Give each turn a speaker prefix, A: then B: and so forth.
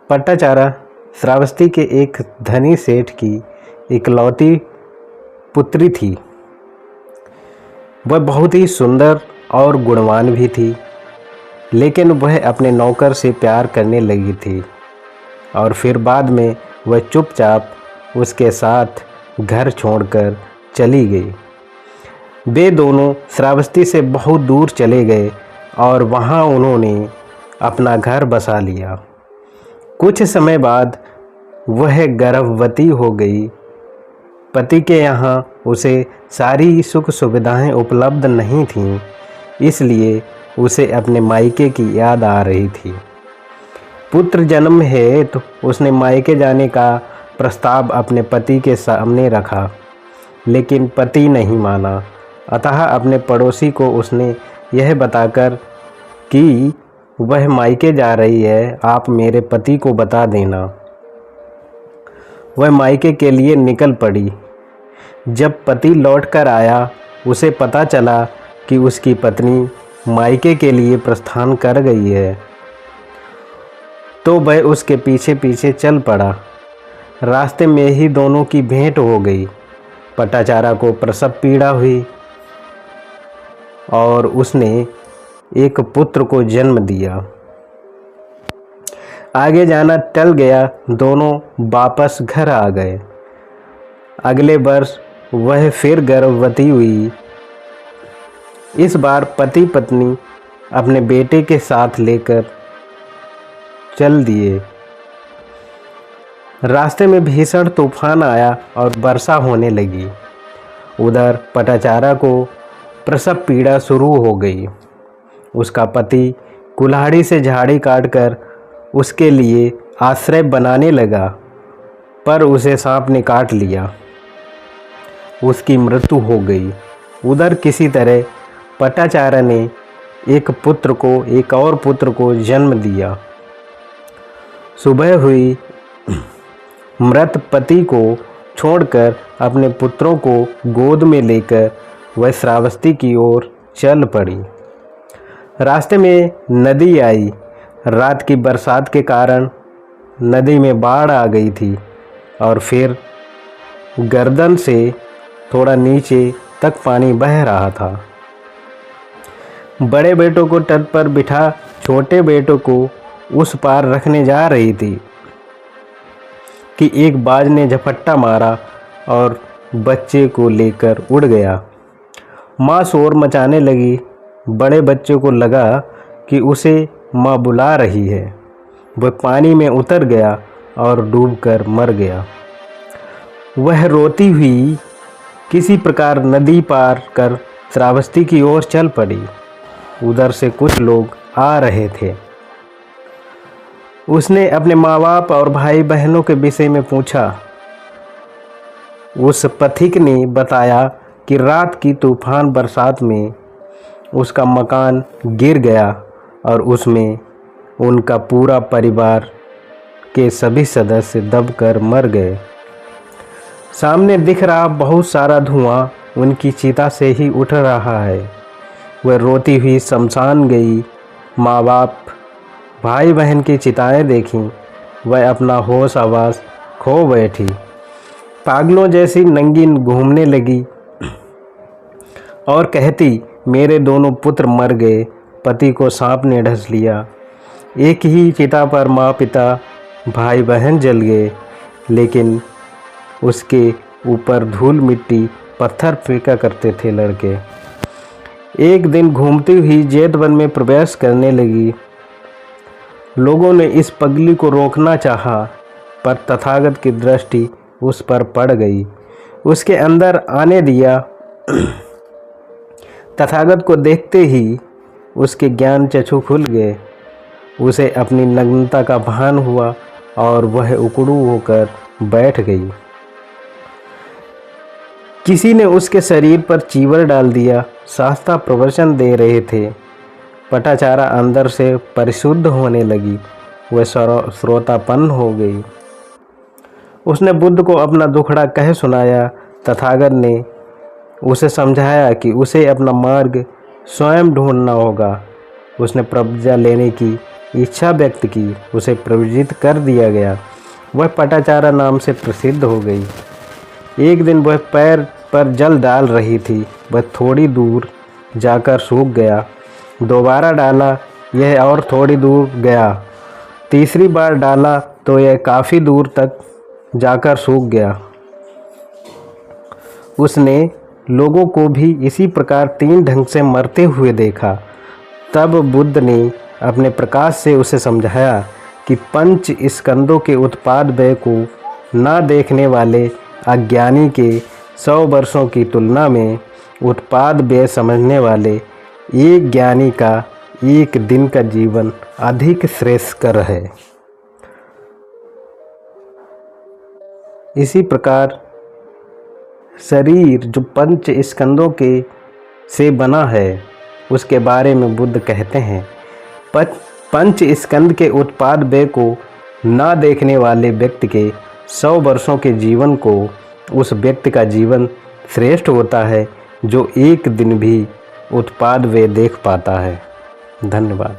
A: पट्टाचारा श्रावस्ती के एक धनी सेठ की इकलौती पुत्री थी। वह बहुत ही सुंदर और गुणवान भी थी, लेकिन वह अपने नौकर से प्यार करने लगी थी और फिर बाद में वह चुपचाप उसके साथ घर छोड़कर चली गई। वे दोनों श्रावस्ती से बहुत दूर चले गए और वहाँ उन्होंने अपना घर बसा लिया। कुछ समय बाद वह गर्भवती हो गई। पति के यहाँ उसे सारी सुख सुविधाएं उपलब्ध नहीं थीं, इसलिए उसे अपने मायके की याद आ रही थी। पुत्र जन्म हेतु उसने मायके जाने का प्रस्ताव अपने पति के सामने रखा, लेकिन पति नहीं माना। अतः अपने पड़ोसी को उसने यह बताकर कि वह मायके जा रही है, आप मेरे पति को बता देना। वह मायके के लिए निकल पड़ी। जब पति लौट कर आया, उसे पता चला कि उसकी पत्नी मायके के लिए प्रस्थान कर गई है, तो वह उसके पीछे पीछे चल पड़ा। रास्ते में ही दोनों की भेंट हो गई। पट्टाचारा को प्रसव पीड़ा हुई और उसने एक पुत्र को जन्म दिया। आगे जाना टल गया, दोनों वापस घर आ गए। अगले वर्ष वह फिर गर्भवती हुई। इस बार पति पत्नी अपने बेटे के साथ लेकर चल दिए। रास्ते में भीषण तूफान आया और वर्षा होने लगी। उधर पट्टाचारा को प्रसव पीड़ा शुरू हो गई। उसका पति कुल्हाड़ी से झाड़ी काटकर उसके लिए आश्रय बनाने लगा, पर उसे सांप ने काट लिया। उसकी मृत्यु हो गई। उधर किसी तरह पट्टाचारा ने एक और पुत्र को जन्म दिया। सुबह हुई। मृत पति को छोड़कर अपने पुत्रों को गोद में लेकर वह श्रावस्ती की ओर चल पड़ी। रास्ते में नदी आई। रात की बरसात के कारण नदी में बाढ़ आ गई थी और फिर गर्दन से थोड़ा नीचे तक पानी बह रहा था। बड़े बेटों को तट पर बिठा छोटे बेटों को उस पार रखने जा रही थी कि एक बाज ने झपट्टा मारा और बच्चे को लेकर उड़ गया। माँ शोर मचाने लगी। बड़े बच्चे को लगा कि उसे माँ बुला रही है। वह पानी में उतर गया और डूबकर मर गया। वह रोती हुई किसी प्रकार नदी पार कर श्रावस्ती की ओर चल पड़ी। उधर से कुछ लोग आ रहे थे। उसने अपने माँ बाप और भाई बहनों के विषय में पूछा। उस पथिक ने बताया कि रात की तूफान बरसात में उसका मकान गिर गया और उसमें उनका पूरा परिवार के सभी सदस्य दबकर मर गए। सामने दिख रहा बहुत सारा धुआं उनकी चिता से ही उठ रहा है। वह रोती हुई शमशान गई। माँ बाप भाई बहन की चिताएं देखीं। वह अपना होश आवास खो बैठी। पागलों जैसी नंगी घूमने लगी और कहती, मेरे दोनों पुत्र मर गए, पति को सांप ने डस लिया। एक ही चिता पर माँ पिता भाई बहन जल गए, लेकिन उसके ऊपर धूल मिट्टी पत्थर फेंका करते थे लड़के। एक दिन घूमती हुई जेठ वन में प्रवेश करने लगी। लोगों ने इस पगली को रोकना चाहा, पर तथागत की दृष्टि उस पर पड़ गई। उसके अंदर आने दिया। तथागत को देखते ही उसके ज्ञान चक्षु खुल गए। उसे अपनी नग्नता का भान हुआ और वह उकड़ू होकर बैठ गई। किसी ने उसके शरीर पर चीवर डाल दिया। शास्त्रा प्रवचन दे रहे थे। पट्टाचारा अंदर से परिशुद्ध होने लगी। वह श्रोतापन्न हो गई। उसने बुद्ध को अपना दुखड़ा कह सुनाया। तथागत ने उसे समझाया कि उसे अपना मार्ग स्वयं ढूंढना होगा। उसने प्रज्ञा लेने की इच्छा व्यक्त की उसे प्रवृत्त कर दिया गया। वह पटाचारा नाम से प्रसिद्ध हो गई। एक दिन वह पैर पर जल डाल रही थी, वह थोड़ी दूर जाकर सूख गया। दोबारा डाला, यह और थोड़ी दूर गया। तीसरी बार डाला तो यह काफ़ी दूर तक जाकर सूख गया। उसने लोगों को भी इसी प्रकार 3 ढंग से मरते हुए देखा। तब बुद्ध ने अपने प्रकाश से उसे समझाया कि पंच स्कंदों के उत्पाद व्यय को न देखने वाले अज्ञानी के 100 वर्षों की तुलना में उत्पाद व्यय समझने वाले एक ज्ञानी का एक दिन का जीवन अधिक श्रेयस्कर है। इसी प्रकार शरीर जो पंच स्कंदों के से बना है उसके बारे में बुद्ध कहते हैं, पंच स्कंद के उत्पाद व्यय को न देखने वाले व्यक्ति के 100 वर्षों के जीवन को उस व्यक्ति का जीवन श्रेष्ठ होता है जो एक दिन भी उत्पाद व्यय देख पाता है। धन्यवाद।